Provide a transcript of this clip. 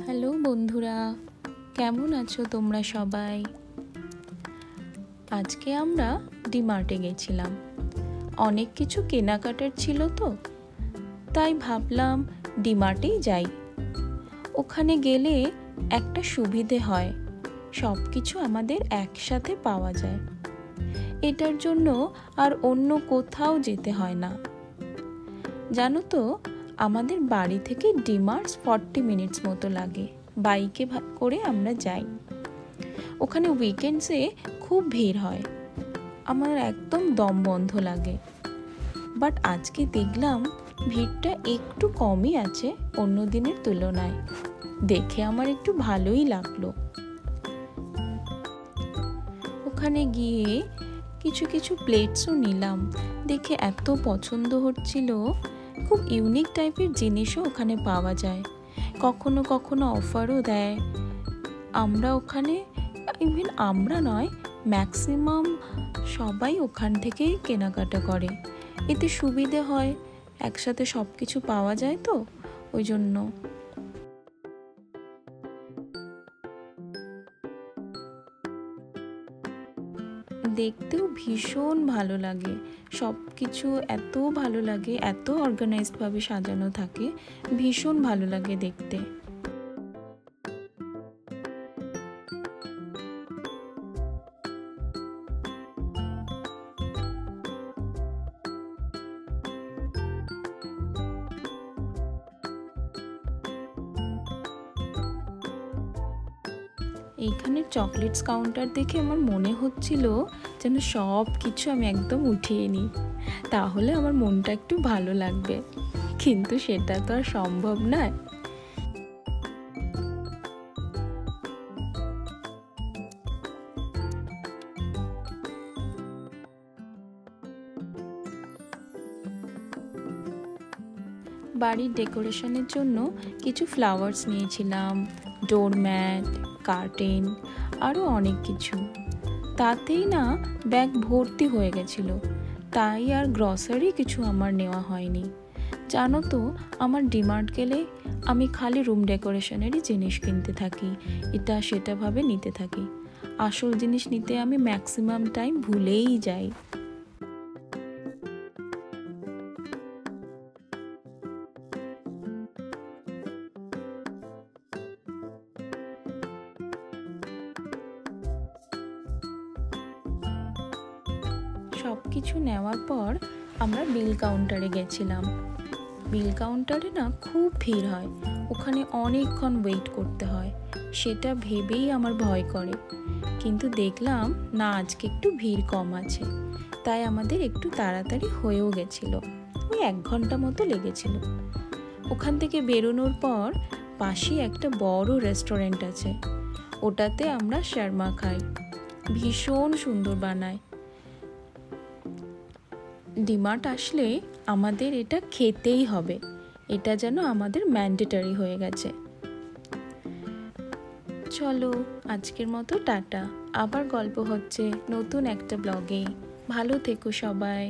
Hello বন্ধুরা, কেমন আছো তোমরা সবাই? আজকে আমরা ডিমার্টে গেছিলাম। অনেক কিছু কেনাকাটার ছিল তো, তাই ভাবলাম ডিমার্টেই যাই। ওখানে গেলে একটা সুবিধে হয়, সব কিছু আমাদের একসাথে পাওয়া যায়। এটার জন্য আর অন্য কোথাও যেতে হয় না। জানো তো, আমাদের বাড়ি থেকে ডিমার্টস 40 মিনিটস মতো লাগে। বাইকে করে আমরা যাই। ওখানে উইকেন্ডসে খুব ভিড় হয়, আমার একদম দম বন্ধ লাগে। বাট আজকে দেখলাম ভিড়টা একটু কমই আছে অন্য দিনের তুলনায়। দেখে আমার একটু ভালোই লাগলো। ওখানে গিয়ে কিছু কিছু প্লেটসও নিলাম, দেখে এত পছন্দ হচ্ছিল। খুব ইউনিক টাইপের জিনিসও ওখানে পাওয়া যায়, কখনো কখনো অফারও দেয়। আমরা ওখানে, ইভেন আমরা নয়, ম্যাক্সিমাম সবাই ওখান থেকেই কেনাকাটা করে। এতে সুবিধে হয়, একসাথে সব কিছু পাওয়া যায় তো, ওই জন্য। দেখতেও ভীষণ ভালো লাগে, সব কিছু এত ভালো লাগে, এত অর্গানাইজডভাবে সাজানো থাকে, ভীষণ ভালো লাগে দেখতে। এইখানের চকলেটস কাউন্টার দেখে আমার মনে হচ্ছিল যেন সব কিছু আমি একদম উঠিয়ে নিই, তাহলে আমার মনটা একটু ভালো লাগবে, কিন্তু সেটা তো আর সম্ভব নয়। বাড়ির ডেকোরেশনের জন্য কিছু ফ্লাওয়ার্স নিয়েছিলাম, ডোরম্যাট, কার্টেন, আরও অনেক কিছু। তাতেই না ব্যাগ ভর্তি হয়ে গেছিল, তাই আর গ্রসারি কিছু আমার নেওয়া হয়নি। জানো তো, আমার ডিমার্ট গেলে আমি খালি রুম ডেকোরেশনেরই জিনিস কিনতে থাকি, এটা সেটা ভাবে নিতে থাকি। আসল জিনিস নিতে আমি ম্যাক্সিমাম টাইম ভুলেই যাই। সব কিছু নেওয়ার পর আমরা বিল কাউন্টারে গেছিলাম। বিল কাউন্টারে না খুব ভিড় হয়, ওখানে অনেকক্ষণ ওয়েট করতে হয়, সেটা ভেবেই আমার ভয় করে। কিন্তু দেখলাম না, আজকে একটু ভিড় কম আছে, তাই আমাদের একটু তাড়াতাড়ি হয়েও গেছিলো। ওই 1 ঘন্টা মতো লেগেছিল। ওখান থেকে বেরোনোর পর পাশেই একটা বড় রেস্টুরেন্ট আছে, ওটাতে আমরা শর্মা খাই, ভীষণ সুন্দর বানায়। ডিমার্ট আসলে আমাদের এটা খেতেই হবে, এটা যেন আমাদের ম্যান্ডেটরি হয়ে গেছে। চলো আজকের মতো টাটা, আবার গল্প হচ্ছে নতুন একটা ব্লগে। ভালো থেকো সবাই।